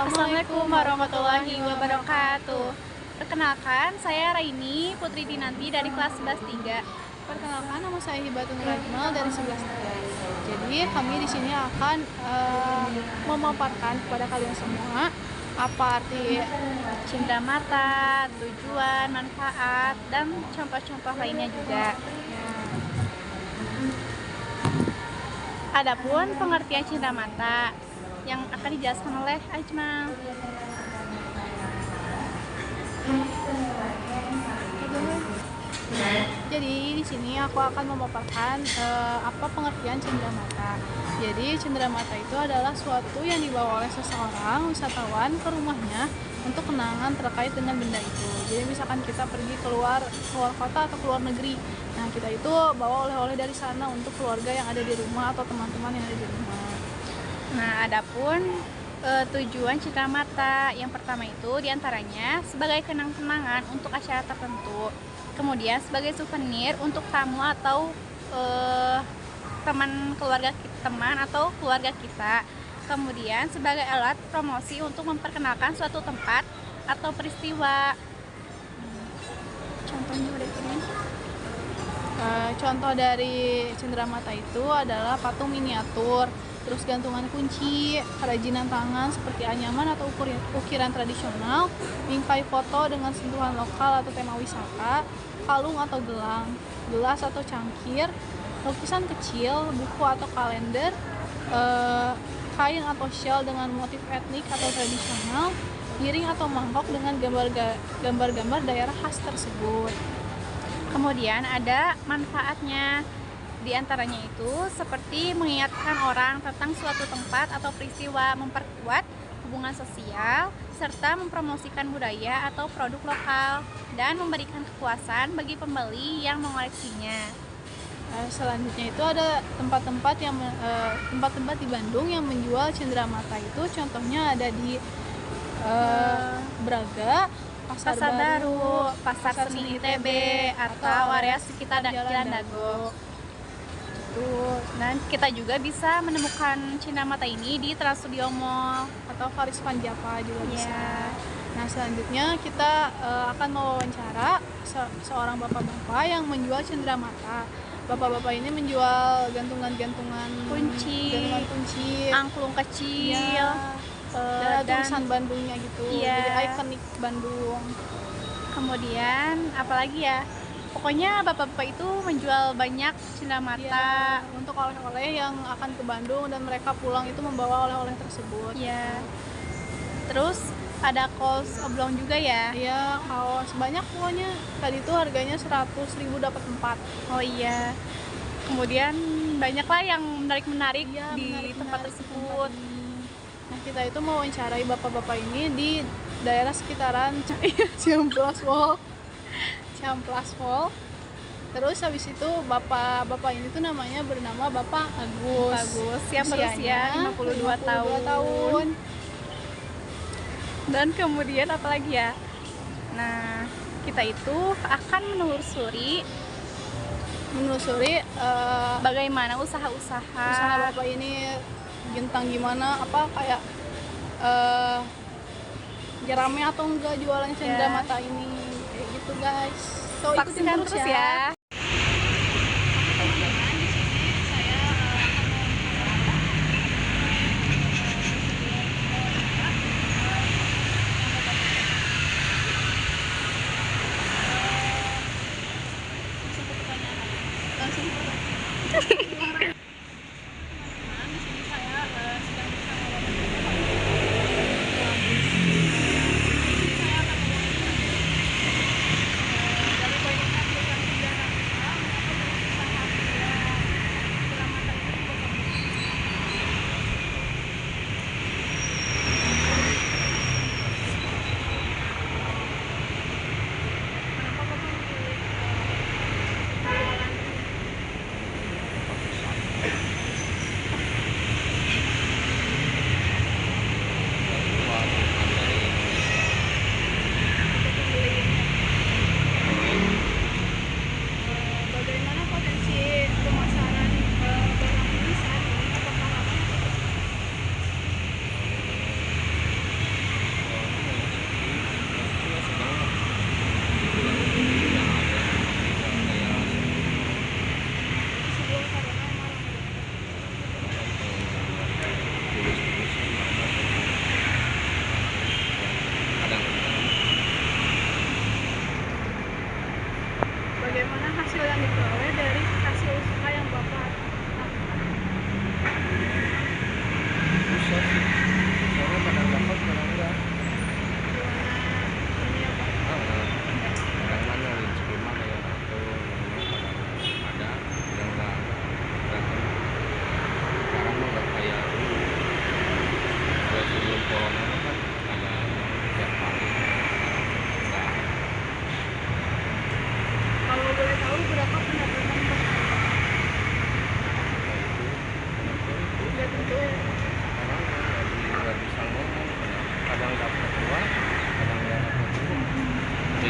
Assalamualaikum warahmatullahi wabarakatuh. Perkenalkan, saya Raini Putri Dinanti dari kelas 11-3. Perkenalkan, nama saya Hibatun Rajmal dari 11-3. Jadi kami di sini akan memaparkan kepada kalian semua apa arti Cinta mata, tujuan, manfaat, dan contoh-contoh lainnya juga. Adapun pengertian cinta mata yang akan dijelaskan oleh Ajmal. Jadi di sini aku akan memaparkan apa pengertian cendera mata. Jadi cendera mata itu adalah suatu yang dibawa oleh seseorang wisatawan ke rumahnya untuk kenangan terkait dengan benda itu. Jadi misalkan kita pergi keluar kota atau keluar negeri, nah kita itu bawa oleh-oleh dari sana untuk keluarga yang ada di rumah atau teman-teman yang ada di rumah. Nah, adapun tujuan cindera mata yang pertama itu diantaranya sebagai kenang-kenangan untuk acara tertentu, kemudian sebagai souvenir untuk tamu atau teman atau keluarga kita, kemudian sebagai alat promosi untuk memperkenalkan suatu tempat atau peristiwa. Contohnya udah ini. Contoh dari cendera mata itu adalah patung miniatur, terus gantungan kunci, kerajinan tangan seperti anyaman atau ukiran tradisional, bingkai foto dengan sentuhan lokal atau tema wisata, kalung atau gelang, gelas atau cangkir, lukisan kecil, buku atau kalender, kain atau shawl dengan motif etnik atau tradisional, piring atau mangkok dengan gambar-gambar daerah khas tersebut. Kemudian ada manfaatnya, diantaranya itu seperti mengingatkan orang tentang suatu tempat atau peristiwa, memperkuat hubungan sosial, serta mempromosikan budaya atau produk lokal, dan memberikan kepuasan bagi pembeli yang mengoleksinya. Selanjutnya itu ada tempat-tempat di Bandung yang menjual cendera mata itu, contohnya ada di Braga, Pasar Baru, Pasar Seni ITB, atau area sekitar Jalan Dago. Dan kita juga bisa menemukan cendera mata ini di Trans Studio Mall atau Faris Van Java juga bisa. Yeah. Nah, selanjutnya kita akan mewawancara seorang bapak-bapak yang menjual cendera mata. Bapak-bapak ini menjual gantungan kunci, angklung kecil, dan tulisan Bandungnya gitu. Iya. Jadi ikonik Bandung. Kemudian apalagi ya? Pokoknya bapak-bapak itu menjual banyak cendera mata untuk oleh-oleh yang akan ke Bandung, dan mereka pulang itu membawa oleh-oleh tersebut. Iya. Terus ada kaos oblong juga ya? Iya, kaos banyak pokoknya. Tadi itu harganya 100.000 dapat 4. Oh iya. Kemudian banyaklah yang menarik-menarik di tempat tersebut. Nah, kita itu mau wawancarai bapak-bapak ini di daerah sekitaran Ciamplas Mall. Terus habis itu bapak ini tuh bernama Bapak Agus yang berusia 52 tahun. Dan kemudian apalagi ya? Nah, kita itu akan menelusuri bagaimana usaha bapak ini tentang gimana, apa kayak rame atau enggak jualan cendera mata ini, kayak gitu guys. So ikutin terus ya.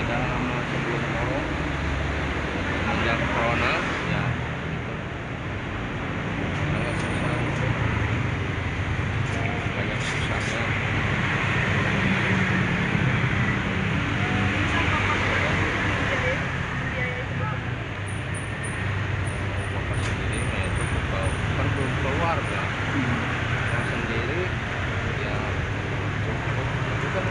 beda sama sebelum semenjak corona ya gitu. Sangat susah, banyak susahnya. Bapak sendiri ya cukup kan belum keluarga, saya sendiri ya cukup itu kan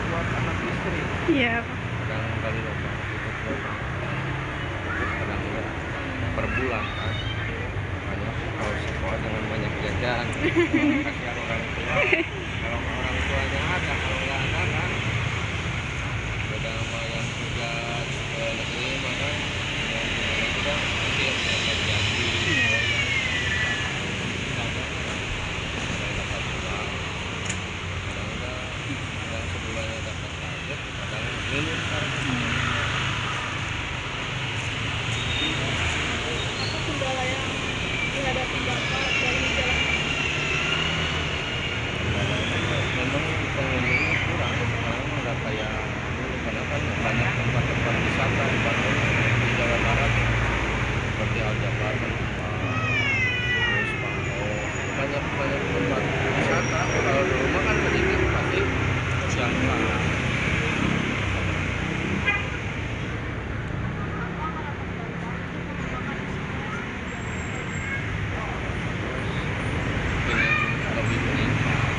buat anak istri. Iya. Kadang kali bapak itu buat cukup, kadang enggak per bulan kan. Makanya kalau sekolah jangan banyak jajan, kasihan orang tua. Kalau orang tuanya ada, kalau nggak ada kan beda sama yang kerja ke negeri maka yang gimana juga nanti yang dapat gaji. Kalau yang usaha ada yang dapat uang, kadang enggak, kadang sebulannya dapat target, kadang minus kan. Apa kendala yang dihadapi Bapak dalam menjalankan? Memang pengunjungnya kurang, sekarang nggak kayak dulu karena kan banyak tempat-tempat wisata di Bandung, di Jawa Barat seperti Aljabar kan, terus Pangko, banyak banyak tempat wisata. Kalau di rumah kan sedikit pasti terjangkau. Pengen lebih meningkat.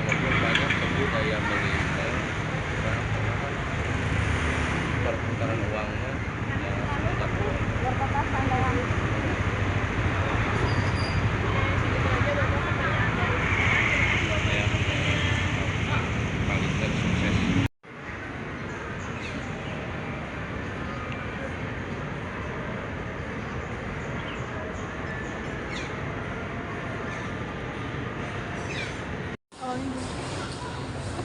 Walaupun banyak tentu daya beli kurang karena kan perputaran uangnya ya semenjak saya paling sukses.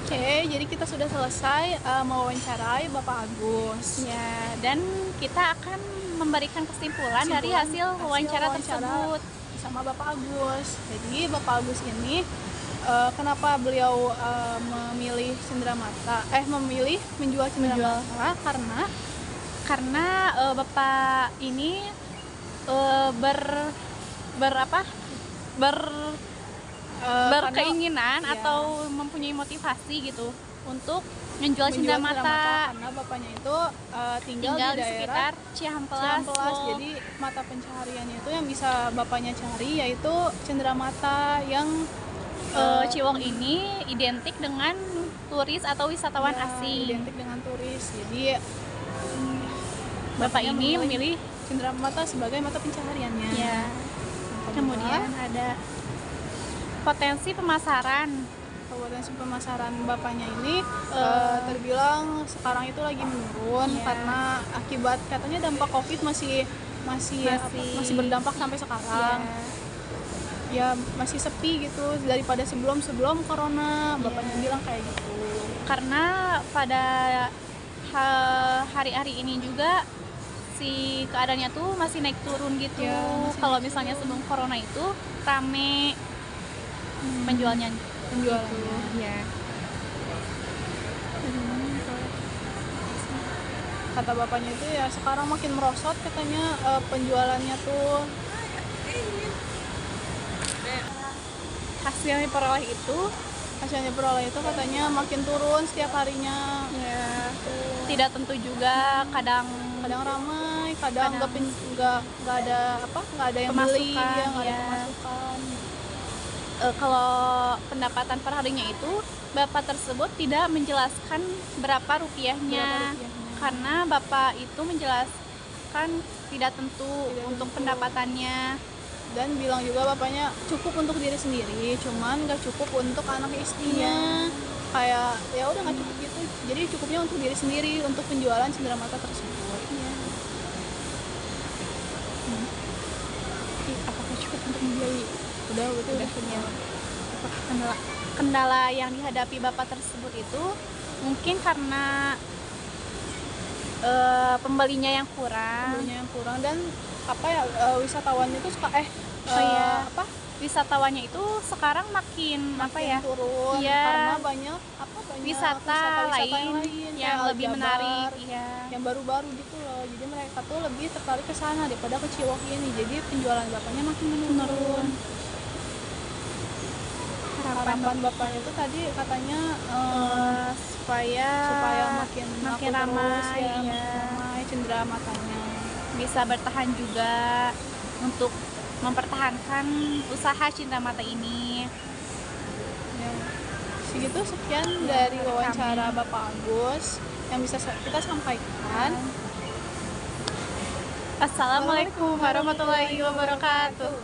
Oke, jadi kita sudah selesai mewawancarai Bapak Agus. Ya, dan kita akan memberikan kesimpulan dari hasil wawancara tersebut. Sama Bapak Agus. Jadi Bapak Agus ini kenapa beliau memilih memilih menjual cenderamata Karena Bapak ini berkeinginan iya, atau mempunyai motivasi gitu untuk menjual cenderamata karena bapaknya itu tinggal tinggal di di daerah sekitar Cihampelas. Jadi mata pencahariannya itu yang bisa bapaknya cari yaitu cenderamata yang Ciwok ini identik dengan turis atau wisatawan asing. identik dengan turis. Jadi Bapak bapaknya ini memilih cenderamata sebagai mata pencahariannya. ya. Kemudian ada potensi pemasaran. Potensi pemasaran bapaknya ini terbilang sekarang itu lagi menurun Iya. karena akibat katanya dampak COVID masih berdampak sampai sekarang. Ya masih sepi gitu daripada sebelum corona. Bapaknya bilang kayak gitu. Karena pada hari-hari ini juga si keadaannya tuh masih naik turun gitu. Ya, masih kalau naik misalnya turun. sebelum corona itu rame penjualnya. Penjualannya. Ya. Kata bapaknya itu ya sekarang makin merosot katanya penjualannya tuh. Hasilnya peroleh itu Hasilnya peroleh itu katanya makin turun setiap harinya. ya tidak tentu juga, kadang Kadang ramai, kadang nggak ada yang beli, Pemasukan, ya nggak ada ya. pemasukan. kalau pendapatan per harinya itu bapak tersebut tidak menjelaskan berapa rupiahnya, karena bapak itu menjelaskan tidak tentu untuk tentu. pendapatannya. Dan bilang juga bapaknya cukup untuk diri sendiri, cuman nggak cukup untuk anak istrinya. Kayak ya udah nggak cukup gitu, jadi cukupnya untuk diri sendiri untuk penjualan cenderamata tersebut. Apakah cukup untuk membeli? Udah betul udah. Apakah kendala yang dihadapi bapak tersebut itu mungkin karena pembelinya yang kurang. Dan apa ya, wisatawannya itu suka iya. apa Wisatawannya itu sekarang makin apa ya? turun Iya. karena banyak Wisata lain yang kayak lebih Aljabar, menarik, iya. yang baru-baru gitu loh. Jadi mereka tuh lebih tertarik ke sana daripada ke Ciwok ini. Jadi penjualan bapaknya makin menurun. Harapan bapaknya itu tadi katanya supaya makin makin laku terus, ramai, ya, iya. makin ramai cendera matanya. Bisa bertahan juga untuk mempertahankan usaha Cindera Mata ini. Ya, sekian dari wawancara Bapak Agus yang bisa kita sampaikan. Assalamualaikum warahmatullahi wabarakatuh.